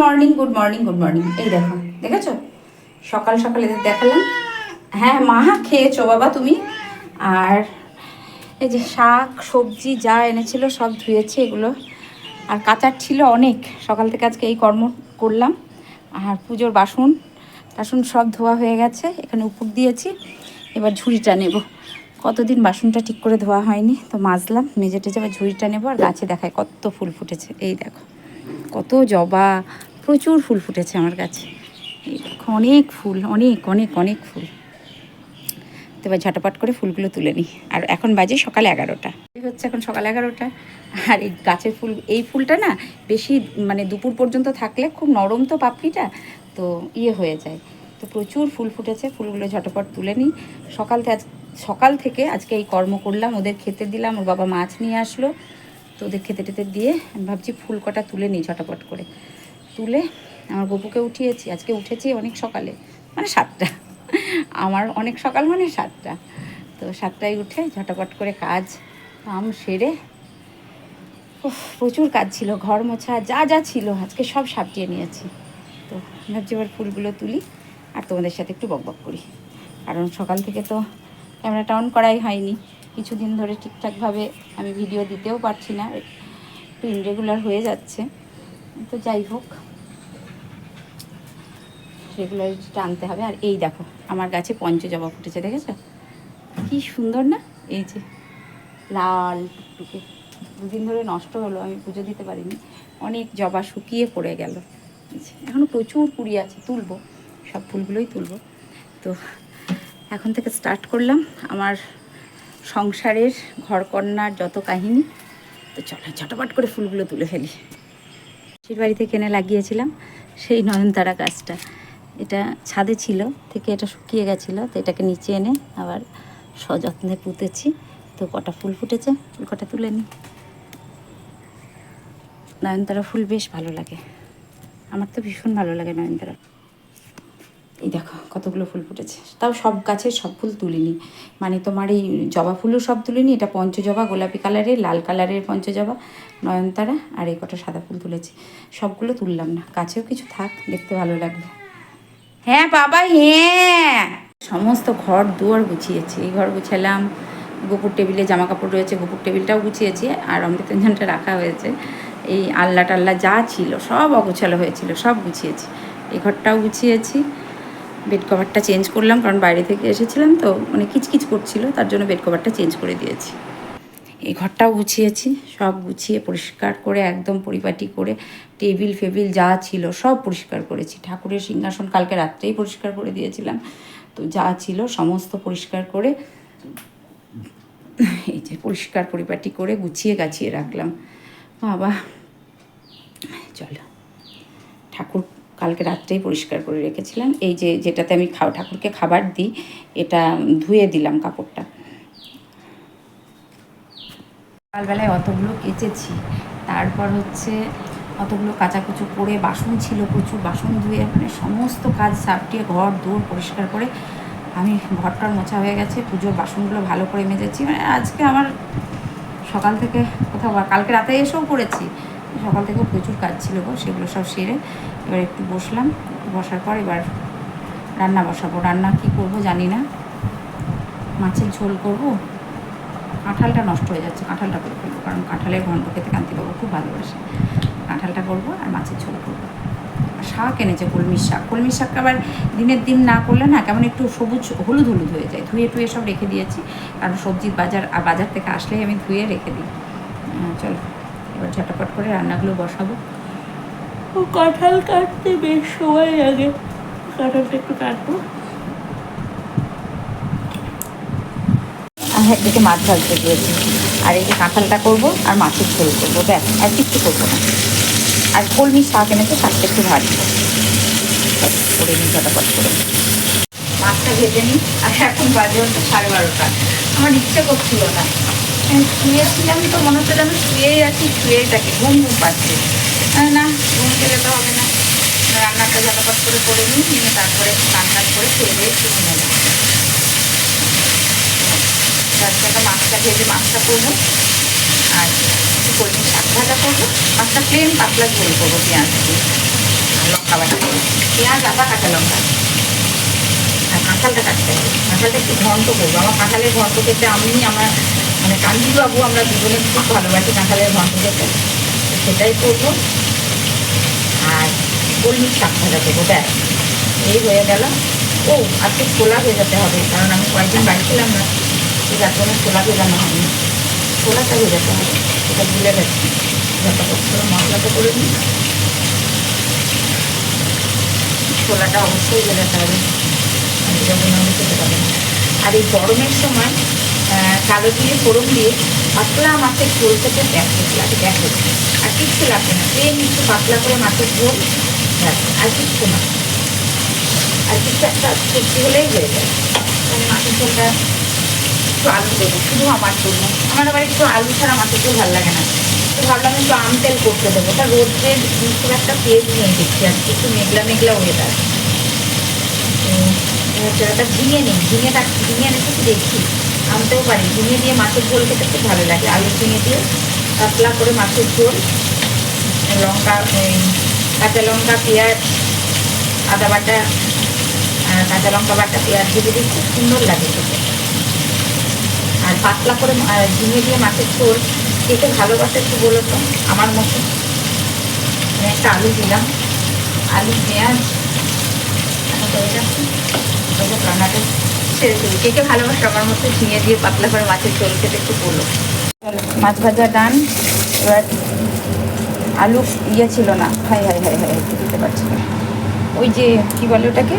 Morning, good morning, good morning. এই দেখো, দেখেছো সকাল সকাল এদের দেখালাম। হ্যাঁ মা, খেয়েছো বাবা তুমি? আর এই যে শাক সবজি যা এনেছিল সব ধুয়েছি এগুলো, আর কাচার ছিল অনেক। সকাল থেকে আজকে এই কর্ম করলাম। আর পুজোর বাসন টাসন সব ধোয়া হয়ে গেছে, এখানে উপর দিয়েছি। এবার ঝুড়িটা নেব, কতদিন বাসনটা ঠিক করে ধোয়া হয়নি, তো মাজলাম মেজে টেজে। এবার ঝুড়িটা নেবো। আর গাছে দেখায় কত ফুল ফুটেছে, এই দেখো কত জবা, প্রচুর ফুল ফুটেছে আমার গাছে। এই দেখো অনেক ফুল, অনেক অনেক অনেক ফুল। তো এবার ঝটাপট করে ফুলগুলো তুলে নিই। আর এখন বাজে সকাল 11টা, হচ্ছে এখন সকাল 11টা। আর এই গাছের ফুল, এই ফুলটা না বেশি মানে দুপুর পর্যন্ত থাকলে খুব নরম তো পাপড়িটা, তো হয়ে যায়। তো প্রচুর ফুল ফুটেছে, ফুলগুলো ঝটপট তুলে নিই। সকাল থেকে আজকে এই কর্ম করলাম, ওদের খেতে দিলাম। ওর বাবা মাছ নিয়ে আসলো, তো ওদের খেতে টেতে দিয়ে আমি ভাবছি ফুল কটা তুলে নিই ঝটাপট করে। তুলে আমার গপুকে উঠিয়েছি, আজকে উঠেছি অনেক সকালে, মানে 7টা। আমার অনেক সকাল মানে 7টা। তো 7টায় উঠে ঝটাপট করে কাজ কাম সেরে, প্রচুর কাজ ছিল, ঘর মোছা যা যা ছিল আজকে সব সাপটিয়ে নিয়েছি। তো ভাবছি এবার ফুলগুলো তুলি আর তোমাদের সাথে একটু বকবক করি। কারণ সকাল থেকে তো ক্যামেরাটা অন করাই হয়নি, কিছুদিন ধরে ঠিকঠাকভাবে আমি ভিডিও দিতেও পারছি না, একটু ইনরেগুলার হয়ে যাচ্ছে। তো যাই হোক, রেগুলারিটিটা আনতে হবে। আর এই দেখো আমার গাছে পঞ্চজবা ফুটেছে, দেখেছো কি সুন্দর না? এই যে লাল টুকটুকে, দুদিন ধরে নষ্ট হলো, আমি পুজো দিতে পারিনি। অনেক জবা শুকিয়ে পড়ে গেল, এখনও প্রচুর কুড়ি আছে, তুলবো, সব ফুলগুলোই তুলবো। তো এখন থেকে স্টার্ট করলাম আমার সংসারের ঘরকন্নার যত কাহিনী। তো চলো ঝটপট করে ফুলগুলো তুলে ফেলি। সেই বাড়ি থেকে এনে লাগিয়েছিলাম সেই নয়নতারা গাছটা, এটা ছাদে ছিল থেকে এটা শুকিয়ে গেছিলো, তো এটাকে নিচে এনে আবার সযত্নে পুঁতেছি। তো কটা ফুল ফুটেছে, ফুল কটা তুলে নিই। নয়নতারা ফুল বেশ ভালো লাগে, আমার তো ভীষণ ভালো লাগে নয়নতারা। এই দেখো কতগুলো ফুল ফুটেছে, তাও সব গাছের সব ফুল তুলিনি, মানে তোমার এই জবা ফুলও সব তুলিনি। এটা পঞ্চজবা, গোলাপি কালারের, লাল কালারের পঞ্চজবা, নয়নতারা, আর এই কটা সাদা ফুল তুলেছি। সবগুলো তুললাম না, গাছেও কিছু থাক, দেখতে ভালো লাগবে। হ্যাঁ বাবা, হ্যাঁ সমস্ত ঘর দুয়ার গুছিয়েছি। এই ঘর গুছালাম, গোপুর টেবিলে জামা কাপড় রয়েছে, গোপুর টেবিলটাও গুছিয়েছি, আর অমৃতাঞ্জনটা রাখা হয়েছে। এই আল্লা টাল্লা যা ছিল সব অগোছালো হয়েছিল, সব গুছিয়েছি। এই ঘরটাও গুছিয়েছি। বেড কভারটা চেঞ্জ করলাম, কারণ বাইরে থেকে এসেছিলাম তো মানে কিচকিচ করছিল, তার জন্য বেড কভারটা চেঞ্জ করে দিয়েছি। এই ঘরটাও গুছিয়েছি, সব গুছিয়ে পরিষ্কার করে একদম পরিপাটি করে টেবিল ফেবিল যা ছিল সব পরিষ্কার করেছি। ঠাকুরের সিংহাসন কালকে রাত্রেই পরিষ্কার করে দিয়েছিলাম, তো যা ছিল সমস্ত পরিষ্কার করে এই যে পরিষ্কার পরিপাটি করে গুছিয়ে গাছিয়ে রাখলাম। বাবা চলো, ঠাকুর কালকে রাত্রেই পরিষ্কার করে রেখেছিলাম। এই যে যেটাতে আমি ঠাকুরকে খাবার দিই, এটা ধুয়ে দিলাম কাপড়টা। সকালবেলায় অতগুলো কেচেছি, তারপর হচ্ছে অতগুলো কাচাকুচো করে, বাসন ছিল প্রচুর, বাসন ধুয়ে মানে সমস্ত কাজ সাপটিয়ে ঘর দৌড় পরিষ্কার করে আমি, ঘরটার মোছা হয়ে গেছে, পুজোর বাসনগুলো ভালো করে মেজেছি। মানে আজকে আমার সকাল থেকে কোথাও, কালকে রাতে এসেও করেছি, সকাল থেকেও প্রচুর কাজ ছিল গো, সেগুলো সব সেরে এবার একটু বসলাম। বসার পর এবার রান্না বসাবো। রান্না কি করব জানি না, মাছের ঝোল করব। কাঁঠালটা নষ্ট হয়ে যাচ্ছে, কাঁঠালটা করে ফেলবো, কারণ কাঁঠালের ঘন্ট খেতে কান্তিবাবু খুব ভালোবাসে। কাঁঠালটা করবো আর মাছের ঝোল করবো। আর শাক এনেছে কলমির শাক, কলমির শাকটা আবার দিনের দিন না করলে না কেমন একটু সবুজ হলুদ হলুদ হয়ে যায়। ধুয়ে টুয়ে সব রেখে দিয়েছি, কারণ সবজির বাজার থেকে আসলেই আমি ধুয়ে রেখে দিই। চলো এবার ঝটাপট করে রান্নাগুলো বসাবো। ও কাঁঠাল কাটতে বেশ সময় লাগে, কাঁঠালটা একটু কাটবো। আর একদিকে মাছ ভাজতে দিয়েছি, আর এই যে কাঁঠালটা করবো আর মাছের ঝোল করবো, ব্যাস আর কিচ্ছু করবো না। আর কলমি শাক এনেছে, শাকটা একটু ভাজবো, করে নিই ঝটাপট করে। মাছটা ভেজে নিই। আর এখন বাজে হচ্ছে 12:30। আমার ইচ্ছে করছিল না, শুয়েছিলাম তো মনে হচ্ছে যেন শুয়েই আছি, শুয়েই থাকি, ঘুম ঘুম পাচ্ছে না, ঘুম যেতে হবে না। রান্নাটা ঝটাপট করে নিই, নিয়ে তারপরে রান্না করে খেয়ে দিয়ে একটু ঘুমে যাবো। তারপরে মাছটা ভেজে মাছটা করবো, আর একটু কলমি শাক ভাজা করবো, মাছটা প্লেন পাতলা ঝোল করবো পেঁয়াজ দিয়ে। পেঁয়াজ, আদা, কাঁচা লঙ্কা। আর কাঁঠালটা কাটতে হবে, কাঁঠালটা একটু ঘন্ট করবো। আমার কাঁঠালের ঘন্ট খেতে আমার মানে কাঞ্জিবাবু আমরা দুজনে খুব ভালোবাসি কাঁঠালের ঘন্ট খেতে, তো সেটাই করবো। আর কলমির শাক ভাজা দেবো, ব্যাস এই হয়ে গেল। ও আজকে ছোলা ভেজাতে হবে, কারণ আমি কয়েকদিন বাড়ি ছিলাম না, তো যার জন্য ছোলা ভেজানো হয়নি। ছোলাটা ভেজাতে হবে, সেটা ভুলে গেছি। ঝটাপট করে মশলাটা করে নিই, ছোলাটা অবশ্যই ভেজাতে হবে, যখন আমি খেতে পারি না। আর এই গরমের সময় কালো জিরে ফোড়ন দিয়ে পাতলা মাছের ঝোল খেতে দেখো লাগে, দেখো আর কিচ্ছু লাগবে না, প্লেন একটু পাতলা করে মাছের ঝোল, আর কিচ্ছু না, আর কিছু একটা সবজি হলেই হয়ে যায়। মানে মাছের ঝোলটা একটু আলু দেবো শুধু আমার জন্য, আমার আবার একটু আলু ছাড়া মাছের ঝোল ভালো লাগে না, তো ভাবলাম একটু আম তেল করতে দেবো। তা রোদ্রের খুব একটা পেঁয়াজ নিয়ে দেখছি আজকে, একটু মেঘলা মেঘলা ওয়েদার। তো ঝিঙে নেই, ঝিঙে রেখেছি দেখছি আনতেও পারি। ঝিঙে দিয়ে মাছের ঝোল খেতে খুব ভালো লাগে, আলু ঝিঙে দিয়ে পাতলা করে মাছের ঝোল, লঙ্কা, কাঁচা লঙ্কা, পেঁয়াজ, আদা বাটা, কাঁচা লঙ্কা বাটা, পেঁয়াজ দিয়ে দিই, খুব সুন্দর লাগে খেতে। আর পাতলা করে ঝিঙে দিয়ে মাছের ঝোল খেতে ভালোবাসে একটু বলো তো, আমার মতো। আমি একটা আলু দিলাম, আলু, পেঁয়াজ, রান্নাটা ছেড়ে দিই। কে কে ভালোবাসে আমার মতো ঝিঙে দিয়ে পাতলা করে মাছের ঝোল খেতে একটু বলো। মাছ ভাজা ডান। এবার আলু ছিল না, হাই হাই হাই হাই দিতে পারছি না, ওই যে কী বলে ওটাকে,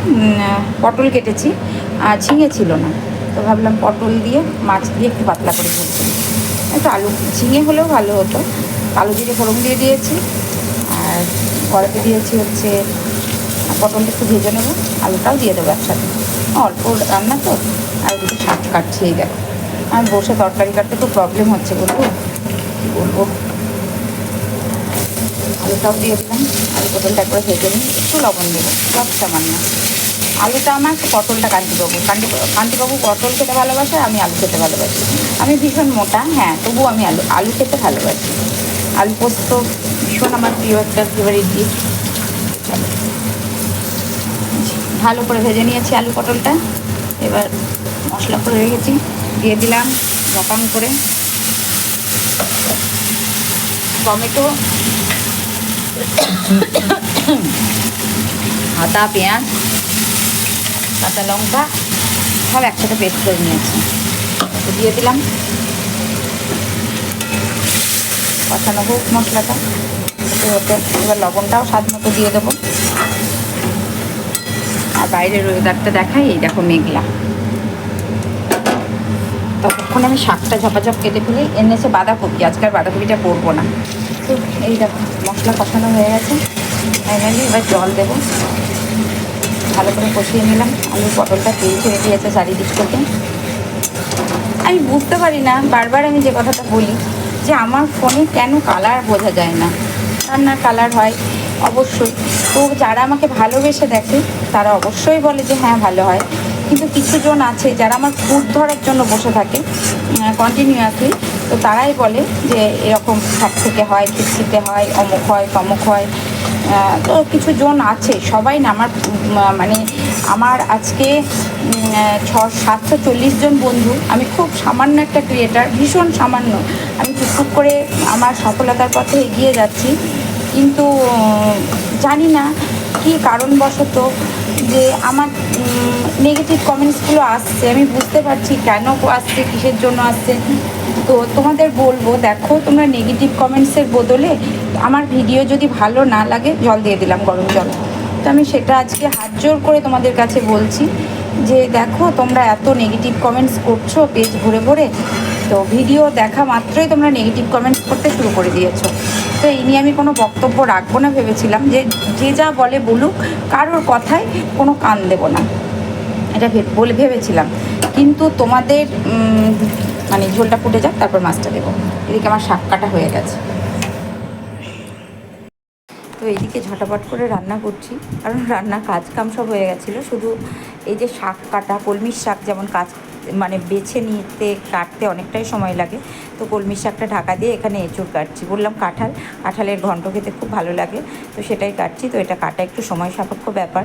পটল কেটেছি আর ঝিঙে ছিল না, তো ভাবলাম পটল দিয়ে মাছ দিয়ে একটু পাতলা করে ঝোল করি। একটু আলু ঝিঙে হলেও ভালো হতো। কালো জিরে ফোড়ন দিয়ে দিয়েছি, আর কড়াতে দিয়েছি হচ্ছে পটলটা একটু ভেজে নেবো, আলুটাও দিয়ে দেবো একসাথে, অল্প রান্না তো। আর ওদিকে শাক কাটছি, এই দেখো আমার বসে তরকারি কাটতে খুব প্রবলেম হচ্ছে, বলবো কী বলবো। আলুটাও দিয়ে দিলাম, আলু পটলটা একবার ভেজে নিই, একটু লবণ দেবো সব সামান্য। আলুটা আমার, পটলটা কান্তিবাবু পটল খেতে ভালোবাসে, আমি আলু খেতে ভালোবাসি। আমি ভীষণ মোটা, হ্যাঁ, তবু আমি আলু খেতে ভালোবাসি। আলু পোস্ত ভীষণ আমার প্রিয় একটা ফেভারিট ডিশ। ভালো করে ভেজে নিয়েছি আলু পটলটা, এবার মশলা করে রেখেছি দিয়ে দিলাম ঝপাং করে। টমেটো, আদা, পেঁয়াজ, কাঁচা লঙ্কা সব একসাথে পেস্ট করে নিয়েছি, দিয়ে দিলাম। কষানো হোক মশলাটা, এবার লবণটাও স্বাদ মতো দিয়ে দেবো। আর বাইরের ওয়েদারটা দেখাই, এই দেখো মেঘলা। ততক্ষণ আমি শাকটা ঝপাঝপ কেটে ফেলি, এনেছে বাঁধাকপি, আজকাল বাঁধাকপিটা করবো না। তো এই দেখো মশলা কষানো হয়ে গেছে, ফাইনালি এবার জল দেবো। ভালো করে কষিয়ে নিলাম, আলু পটলটা তেল ছেড়ে দিয়েছে চারিদিক থেকে। আমি বুঝতে পারি না, বারবার আমি যে কথাটা বলি, যে আমার ফোনে কেন কালার বোঝা যায় না। রান্নার কালার হয় অবশ্যই, তো যারা আমাকে ভালোবেসে দেখে তারা অবশ্যই বলে যে হ্যাঁ ভালো হয়, কিন্তু কিছু জন আছে যারা আমার ফুড ধরার জন্য বসে থাকে কন্টিনিউয়াসলি, তো তারাই বলে যে এরকম শাক থেকে হয়, খিচড়িতে হয়, অমুক হয়, তমুক হয়। তো কিছু জন আছে, সবাই না, মানে আমার আজকে 740 জন বন্ধু। আমি খুব সামান্য একটা ক্রিয়েটার, ভীষণ সামান্য। আমি টুকটুক করে আমার সফলতার পথে এগিয়ে যাচ্ছি, কিন্তু জানি না কী কারণবশত যে আমার নেগেটিভ কমেন্টসগুলো আসছে। আমি বুঝতে পারছি কেন আসছে, কিসের জন্য আসছে। তো তোমাদের বলবো, দেখো তোমরা নেগেটিভ কমেন্টসের বদলে আমার ভিডিও যদি ভালো না লাগে, জল দিয়ে দিলাম, গরম জল। তো আমি সেটা আজকে হাত জোর করে তোমাদের কাছে বলছি যে দেখো তোমরা এত নেগেটিভ কমেন্টস করছো পেজ ভরে ভরে, তো ভিডিও দেখা মাত্রই তোমরা নেগেটিভ কমেন্টস করতে শুরু করে দিয়েছো। তো এই নিয়ে আমি কোনো বক্তব্য রাখবো না, ভেবেছিলাম যে যে যা বলে বলুক, কারোর কথায় কোনো কান দেবো না, এটা ভেবেছিলাম। কিন্তু তোমাদের মানে ঝোলটা ফুটে যাক, তারপর মাছটা দেবো। এদিকে আমার শাক কাটা হয়ে গেছে, তো এইদিকে ঝটাপট করে রান্না করছি, কারণ রান্না কাজ কাম সব হয়ে গেছিলো। শুধু এই যে শাক কাটা, কলমির শাক যেমন মানে বেছে নিতে কাটতে অনেকটাই সময় লাগে। তো কলমি শাকটা ঢাকা দিয়ে এখানে এঁচুড় কাটছি। বললাম কাঁঠালের ঘন্ট খেতে খুব ভালো লাগে, তো সেটাই কাটছি। তো এটা কাটা একটু সময় সাপেক্ষ ব্যাপার।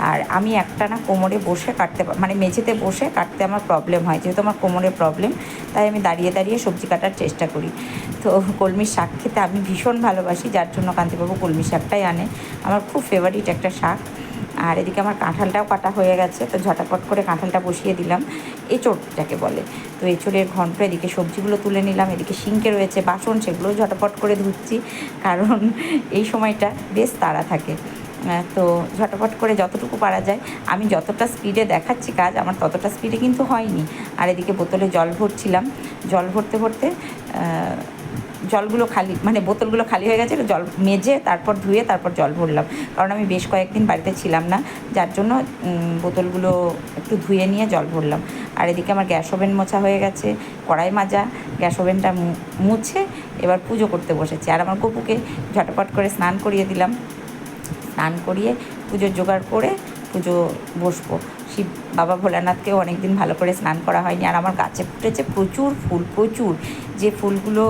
আর আমি একটানা কোমরে বসে কাটতে, মানে মেঝেতে বসে কাটতে আমার প্রবলেম হয়, যেহেতু আমার কোমরে প্রবলেম, তাই আমি দাঁড়িয়ে দাঁড়িয়ে সবজি কাটার চেষ্টা করি। তো কলমির শাক খেতে আমি ভীষণ ভালোবাসি, যার জন্য কান্তিবাবু কলমি শাকটাই আনে। আমার খুব ফেভারিট একটা শাক। আর এদিকে আমার কাঁঠালটাও কাটা হয়ে গেছে, তো ঝটাপট করে কাঁঠালটা বসিয়ে দিলাম। এঁচোড় যাকে বলে, তো এঁচোড়ের ঘন্ট। এদিকে সবজিগুলো তুলে নিলাম, এদিকে সিঙ্কে রয়েছে বাসন, সেগুলোও ঝটাপট করে ধুচ্ছি, কারণ এই সময়টা বেশ তাড়া থাকে। তো ঝটাপট করে যতটুকু পারা যায়। আমি যতটা স্পিডে দেখাচ্ছি কাজ, আমার ততটা স্পিডে কিন্তু হয়নি। আর এদিকে বোতলে জল ভরছিলাম, জল ভরতে ভরতে জলগুলো খালি, মানে বোতলগুলো খালি হয়ে গেছে, জল মেজে তারপর ধুয়ে তারপর জল ভরলাম, কারণ আমি বেশ কয়েকদিন বাড়িতে ছিলাম না, যার জন্য বোতলগুলো একটু ধুয়ে নিয়ে জল ভরলাম। আর এদিকে আমার গ্যাস ওভেন মোছা হয়ে গেছে, কড়াই মাজা, গ্যাস ওভেনটা মুছে এবার পুজো করতে বসেছি। আর আমার গপুকে ঝটপট করে স্নান করিয়ে দিলাম, স্নান করিয়ে পুজোর জোগাড় করে পুজো বসবো। শিব বাবা ভোলানাথকেও অনেক দিন ভালো করে স্নান করা হয়নি। আর আমার গাছে ফুটেছে প্রচুর ফুল, প্রচুর, যে ফুলগুলো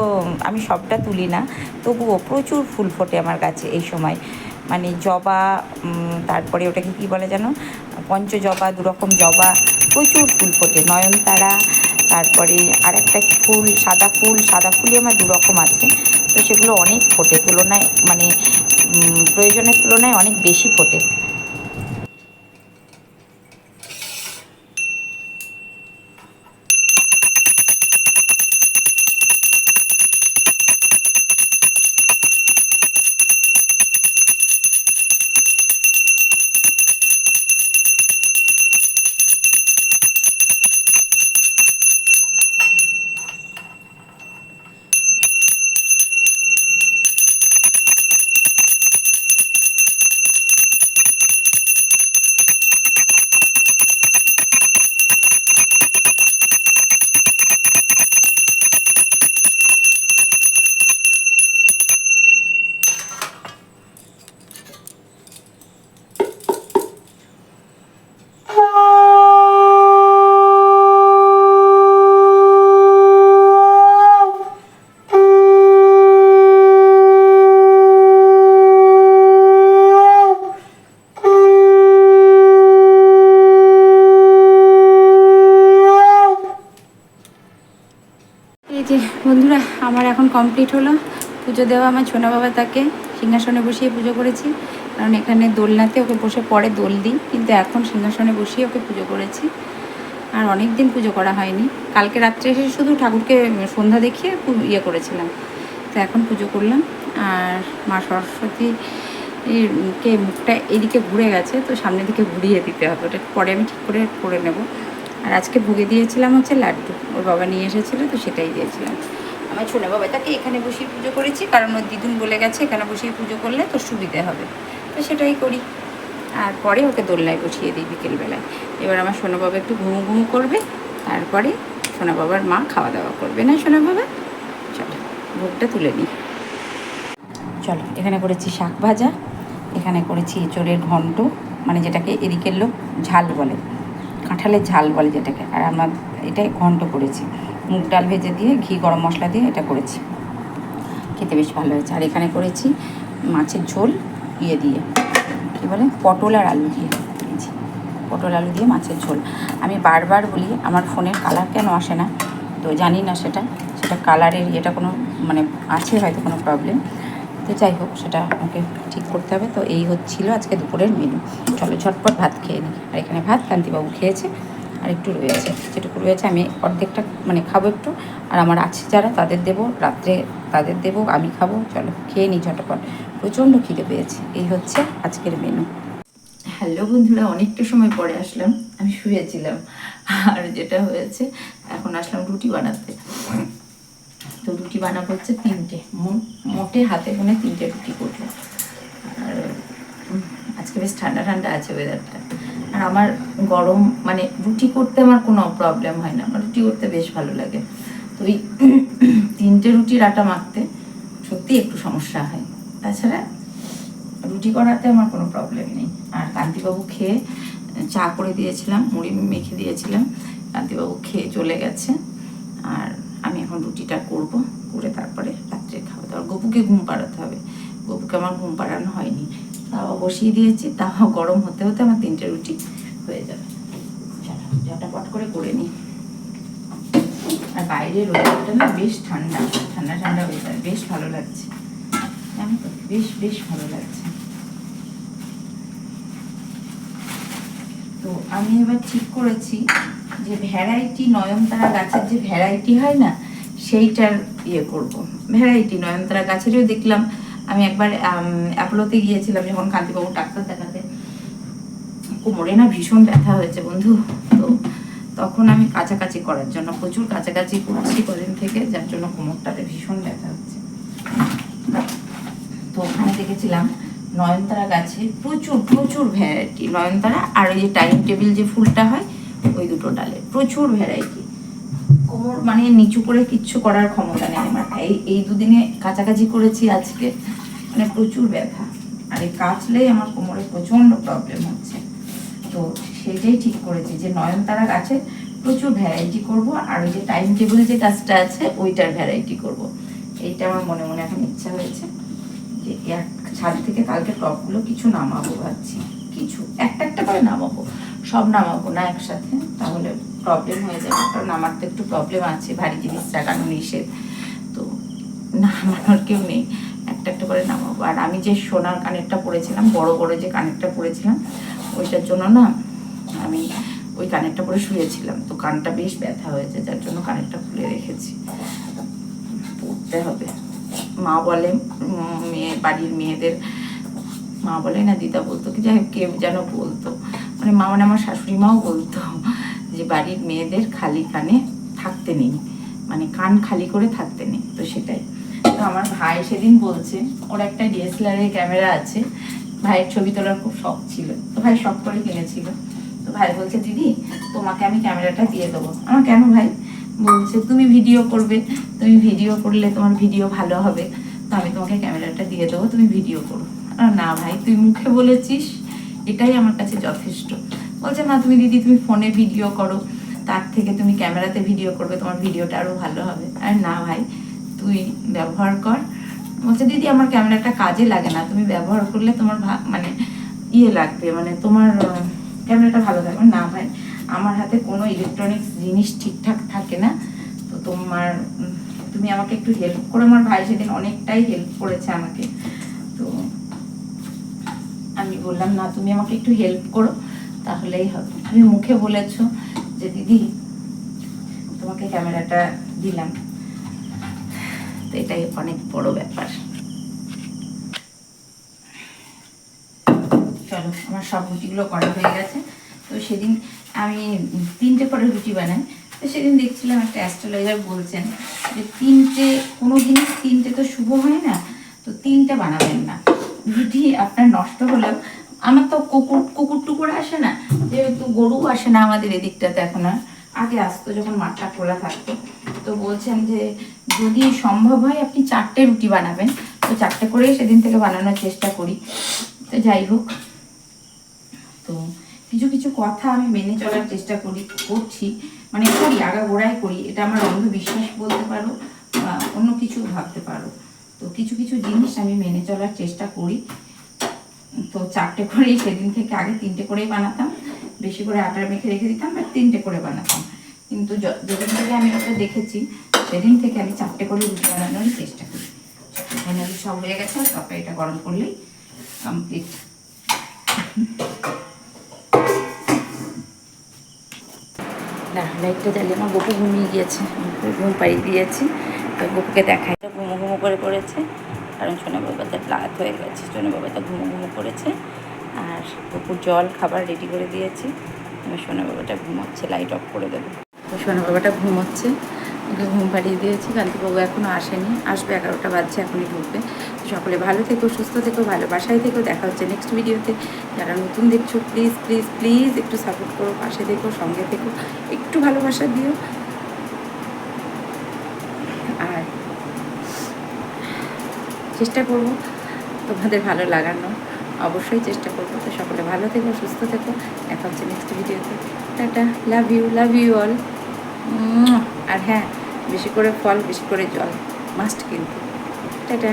আমি সবটা তুলি না, তবুও প্রচুর ফুল ফোটে আমার গাছে এই সময়। মানে জবা, তারপরে ওটাকে কী বলে যেন, পঞ্চজবা, দুরকম জবা, প্রচুর ফুল ফোটে, নয়নতারা, তারপরে আর একটা ফুল, সাদা ফুলই আমার দুরকম আছে। তো সেগুলো অনেক ফোটে, তুলনায় মানে প্রয়োজনের তুলনায় অনেক বেশি ফোটে। বন্ধুরা, আমার এখন কমপ্লিট হলো পুজো দেওয়া। আমার ছোনা বাবা তাকে সিংহাসনে বসিয়ে পুজো করেছি, কারণ এখানে দোলনাতে ওকে বসে পরে দোল দিই, কিন্তু এখন সিংহাসনে বসিয়ে ওকে পুজো করেছি। আর অনেক দিন পুজো করা হয়নি, কালকে রাত্রে এসে শুধু ঠাকুরকে সন্ধ্যা দেখিয়ে ইয়ে করেছিলাম, তো এখন পুজো করলাম। আর মা সরস্বতী কে মুখটা এদিকে ঘুরে গেছে, তো সামনের দিকে ঘুরিয়ে দিতে হবে, ওটা পরে আমি ঠিক করে নেব। আর আজকে ভোগে দিয়েছিলাম হচ্ছে লাড্ডু, ওর বাবা নিয়ে এসেছিলো, তো সেটাই দিয়েছিলাম। আমার ছোটো বাবাটাকে এখানে বসিয়ে পুজো করেছি, কারণ ওর দিদুন বলে গেছে এখানে বসিয়ে পুজো করলে তো সুবিধে হবে, তো সেটাই করি। আর পরে ওকে দোলনায় বসিয়ে দিই বিকেলবেলায়। এবার আমার সোনা বাবা একটু ঘুমু করবে, তারপরে সোনা বাবার মা খাওয়া দাওয়া করবে, না সোনা বাবা? চলো ভোগটা তুলে নিই। চলো, এখানে করেছি শাক ভাজা, এখানে করেছি এঁচোড়ের ঘন্ট, মানে যেটাকে এদিকের লোক ঝাল বলে, কাঁঠালের ঝাল বলে যেটাকে, আর আমার এটাই ঘন্ট করেছি, মুগ ডাল ভেজে দিয়ে ঘি গরম মশলা দিয়ে এটা করেছি, খেতে বেশ ভালো হয়েছে। আর এখানে করেছি মাছের ঝোল ইয়ে দিয়ে, কী বলে, পটল আর আলু দিয়ে করেছি, পটল আলু দিয়ে মাছের ঝোল। আমি বারবার বলি আমার ফোনের কালার কেন আসে না, তো জানি না সেটা কালারের এটা কোনো মানে আছে হয়তো কোনো প্রবলেম, তো যাই হোক সেটা আমাকে ঠিক করতে হবে। তো এই হচ্ছিল আজকে দুপুরের মেনু। চলো ঝটপট ভাত খেয়ে নিই। আর এখানে ভাত কান্তিবাবু খেয়েছে, আর একটু রয়েছে, যেটুকু রয়েছে আমি অর্ধেকটা মানে খাবো একটু, আর আমার আছে যারা তাদের দেবো, রাত্রে তাদের দেবো, আমি খাবো। চলো খেয়ে নিই ঝটপট, প্রচণ্ড খিদে পেয়েছে। এই হচ্ছে আজকের মেনু। হ্যালো বন্ধুরা, অনেকটা সময় পরে আসলাম, আমি শুয়েছিলাম। আর যেটা হয়েছে, এখন আসলাম রুটি বানাতে। তো রুটি বানাবো হচ্ছে 3টে, মোটে হাতে গোনে 3টে রুটি করবো। আর আজকে বেশ ঠান্ডা ঠান্ডা আছে ওয়েদারটা। আর আমার গরম মানে রুটি করতে আমার কোনো প্রবলেম হয় না, আমার রুটি করতে বেশ ভালো লাগে। তো ওই 3টে রুটির আটা মাখতে সত্যি একটু সমস্যা হয়, তাছাড়া রুটি করাতে আমার কোনো প্রবলেম নেই। আর কান্তিবাবু খেয়ে চা করে দিয়েছিলাম, মুড়ি মেখে দিয়েছিলাম, কান্তিবাবু খেয়ে চলে গেছে। আর আমি এখন রুটিটা করব, করে তারপরে রাত্রে খাওয়া দাওয়া। গপুকে ঘুম পাড়াতে হবে, গপুকে আমার ঘুম পাড়ানো হয়নি, তাও বসিয়ে দিয়েছি, তাও গরম হতে হতে আমার 3টে রুটি হয়ে যাবে। ঝটাপট করে নিই। আর বাইরের ওয়েদারটা না বেশ ঠান্ডা ঠান্ডা ঠান্ডা ওয়েদার, বেশ ভালো লাগছে, জানো তো, বেশ ভালো লাগছে। তো আমি এবার ঠিক করেছি যে ভ্যারাইটি নয়নতারা গাছের যে ভ্যারাইটি হয় না, সেইটার করব। ভ্যারাইটি নয়নতারা গাছেরও দেখলাম। আমি একবার অ্যাপোলোতে গিয়েছিলাম যখন কান্তিবাবু ডাক্তার দেখাতে, কোমরে না ভীষণ ব্যথা হয়েছে বন্ধু। তো তখন আমি কাছাকাছি করার জন্য প্রচুর কাছাকাছি করছি কদিন থেকে, যার জন্য কোমরটাতে ভীষণ ব্যথা হচ্ছে। তো ওখানে দেখেছিলাম নয়নতারা গাছে প্রচুর ভ্যারাইটি নয়নতারা, আর ওই যে টাইম টেবিল যে ফুলটা হয় ওই দুটো ডালে প্রচুর ভ্যারাইটি। কোমর মানে নিচু করে কিচ্ছু করার ক্ষমতা নেই আমার। এই দুদিনে কাছাকাছি করেছি আজকে, মানে প্রচুর ব্যথা। আর এই কাচলেই আমার কোমরে প্রচণ্ড প্রবলেম হচ্ছে। তো সেটাই ঠিক করেছি যে নয়নতারা গাছে প্রচুর ভ্যারাইটি করব, আর ওই যে টাইম টেবিল যে গাছটা আছে ওইটার ভ্যারাইটি করব। এইটা আমার মনে মনে এখন ইচ্ছা হয়েছে যে এক ছাদ থেকে কালকে টপগুলো কিছু নামাবো ভাবছি, কিছু একটা করে নামাবো, সব নামাবো না একসাথে, তাহলে প্রবলেম হয়ে যাবে। কারণ আমার তো একটু প্রবলেম আছে, ভারী জিনিস রাখানো নিষেধ, তো নামানোর কেউ নেই, একটা করে নামাবো। আর আমি যে সোনার কানেরটা পরেছিলাম, বড় যে কানেরটা পরেছিলাম, ওইটার জন্য না আমি ওই কানেরটা পরে শুয়েছিলাম, তো কানটা বেশ ব্যথা হয়েছে, যার জন্য কানেরটা খুলে রেখেছি, পড়তে হবে। মা বলে, বাড়ির মেয়েদের, মা বলে না দিদা বলতো কি, যাই হোক কেউ যেন বলতো, মানে মা মানে আমার শাশুড়ি মাও বলতো যে বাড়ির মেয়েদের খালি কানে থাকতে নেই, মানে কান খালি করে থাকতে নেই। তো সেটাই। তো আমার ভাই সেদিন বলছে, ওর একটা ডিএসএলআর ক্যামেরা আছে, ভাইয়ের ছবি তোলার খুব শখ ছিল, তো ভাই শখ করে কিনেছিল। তো ভাই বলছে দিদি তোমাকে আমি ক্যামেরাটা দিয়ে দেবো। আমার কেন ভাই? বলছে তুমি ভিডিও করবে, তুমি ভিডিও করলে তোমার ভিডিও ভালো হবে, তো আমি তোমাকে ক্যামেরাটা দিয়ে দেবো, তুমি ভিডিও করো। না ভাই তুই মুখে বলেছিস, এটাই আমার কাছে যথেষ্ট। বলছে না তুমি দিদি তুমি ফোনে ভিডিও করো, তার থেকে তুমি ক্যামেরাতে ভিডিও করবে, তোমার ভিডিওটা আরও ভালো হবে। আর না ভাই তুই ব্যবহার কর। বলছে দিদি আমার ক্যামেরাটা কাজে লাগে না, তুমি ব্যবহার করলে তোমার মানে লাগবে, মানে তোমার ক্যামেরাটা ভালো থাকবে। না ভাই আমার হাতে কোনো ইলেকট্রনিক্স জিনিস ঠিকঠাক থাকে না, তো তুমি আমাকে একটু হেল্প করো। আমার ভাই সেদিন অনেকটাই হেল্প করেছে আমাকে। তো আমি বললাম না তুমি আমাকে একটু হেল্প করো, তাহলেই হবে। তুমি মুখে বলেছো যে দিদি তোমাকে ক্যামেরাটা দিলাম, তো এটাই অনেক বড় ব্যাপার। চলো আমার সব রুটিগুলো করা হয়ে গেছে। তো সেদিন আমি 3টে করে রুটি বানাই, তো সেদিন দেখছিলাম একটা অ্যাস্ট্রোলজার বলছেন যে কোনো জিনিস 3টে তো শুভ হয় না, তো 3টে বানাবেন না। রুটি আপনার নষ্ট হলেও, আমার তো কুকুর টুকুর আসে না, যেহেতু গরু আসে না আমাদের এদিকটাতে এখন, আর আগে আসতো যখন মাঠটা খোলা থাকতো। তো বলছেন যে যদি সম্ভব হয় আপনি 4টে রুটি বানাবেন, তো 4টে করেই সেদিন থেকে বানানোর চেষ্টা করি। তো যাই হোক, তো কিছু কথা আমি মেনে চলার চেষ্টা করছি, মানে করি, আগাগোড়াই করি। এটা আমার অন্ধবিশ্বাস বলতে পারো, অন্য কিছু ভাবতে পারো। তো কিছু জিনিস আমি মেনে চলার চেষ্টা করি। তো 4টে করেই সেদিন থেকে, আগে 3টে করেই বানাতাম, বেশি করে আটা মেখে রেখে দিতাম, বা 3টে করে বানাতাম। কিন্তু যেদিন থেকে আমি ওটা দেখেছি সেদিন থেকে আমি 4টে করে রুটি বানানোর চেষ্টা করি। ফাইনালি সব হয়ে গেছে, তরকারিটা গরম করলেই কমপ্লিট। লাইটটা জ্বালিয়ে আমার গপু ঘুমিয়ে গিয়েছে, ঘুম পাড়িয়ে দিয়েছি। তো গপুকে দেখাই, ঘুমো করে পড়েছে, কারণ সোনা বাবাটা রাত হয়ে গেছে, সোনা বাবাটা ঘুমো করেছে। আর গপুর জল খাবার রেডি করে দিয়েছি, এবার সোনা বাবাটা ঘুমোচ্ছে, লাইট অফ করে দেবো। তো সোনা বাবাটা ঘুমোচ্ছে, ওকে ঘুম পাড়িয়ে দিয়েছি। কান্তিবাবু এখনও আসেনি, আসবে 11টা বাজছে, এখনই ঢুকবে। সকলে ভালো থেকো, সুস্থ থেকো, ভালোবাসায় থেকো। দেখা হচ্ছে নেক্সট ভিডিওতে। যারা নতুন দেখছো প্লিজ প্লিজ প্লিজ একটু সাপোর্ট করো, পাশে দেখো, সঙ্গে থেকো, একটু ভালোবাসা দিও। আর চেষ্টা করবো তোমাদের ভালো লাগানো, অবশ্যই চেষ্টা করবো। তো সকলে ভালো থেকো, সুস্থ থেকো। দেখা হচ্ছে নেক্সট ভিডিওতে। Tata, love you all. আর হ্যাঁ, বেশি করে ফল, বেশি করে জল মাস্ট কিন্তু। টাটা।